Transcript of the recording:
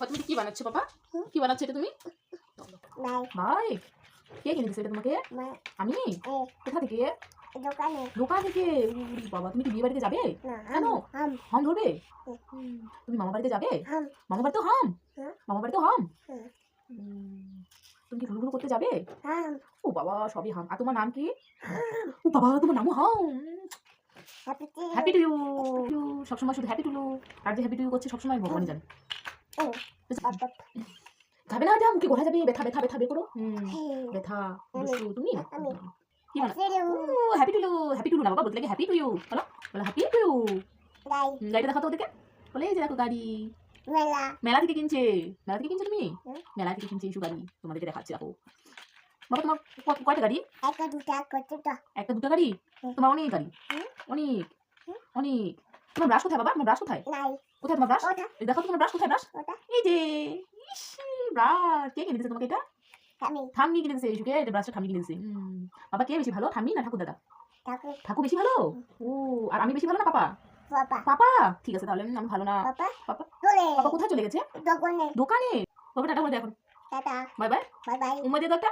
বাবা তুমি কি বানাচ্ছো বাবা? কি বানাচ্ছো এটা তুমি? ভাই কে কিনে দিচ্ছে এটা তোমাকে? আমি? কোথা থেকে? দোকান থেকে। উরি বাবা তুমি কি বিয়ে বাড়িতে যাবে? কেন? হাম ধরবে? তুমি মামা বাড়িতে যাবে? মামা বাড়িতে হাম? মামা বাড়িতে হাম? তুমি কি ঘুরু করতে যাবে? ও বাবা সবই হাম। আর তোমার নাম কি? ও বাবা তোমার নামও হাম। Happy to you. সবসময় শুধু হ্যাপি টু ইউ। আর যে হ্যাপি টু ইউ করছে সবসময় ভগবানই জানে। খাবে না এটা মুখে গোড়া যাবে। ব্যথা ব্যথা ব্যথা বের করো। ব্যথা দুষ্টু তুমি কি মানে happy to you. Happy to you না বাবা বলতে লাগে হ্যাপি টু ইউ। বলো বলো হ্যাপি টু ইউ। গাড়িটা দেখাতো ওদেরকে। বলে এই যে দেখো গাড়ি। মেলা থেকে কিনছে। মেলা থেকে কিনছো তুমি? মেলা থেকে কিনছে ইস্যু গাড়ি। তোমাদেরকে দেখাচ্ছি দেখো। বাবা তোমার কয়টা গাড়ি? একটা দুটো গাড়ি? তোমার অনেক গাড়ি। অনেক অনেক। তোমার ব্রাশ কোথায় বাবা? তোমার ব্রাশ কোথায়? কোথায় তোমার ব্রাশ? এই দেখো তোমার ব্রাশ কোথায়? ব্রাশ এই যে। ইস ব্রাশ কে কিনে দিয়েছে তোমাকে এটা? ঠাম্মি কিনে দিয়েছে ইস্যুকে। এটা ব্রাশটা ঠাম্মি কিনে দিয়েছে। বাবা কে বেশি ভালো, ঠাম্মি না ঠাকুর দাদা? ঠাকুর বেশি ভালো। ও আর আমি বেশি ভালো না পাপা? পাপা ঠিক আছে তাহলে আমি ভালো না। পাপা পাপা কোথায় চলে গেছে? দোকানে। বাবা টাটা বলে দেখো। Bye bye. উম্মা দিয়ে দাও একটা।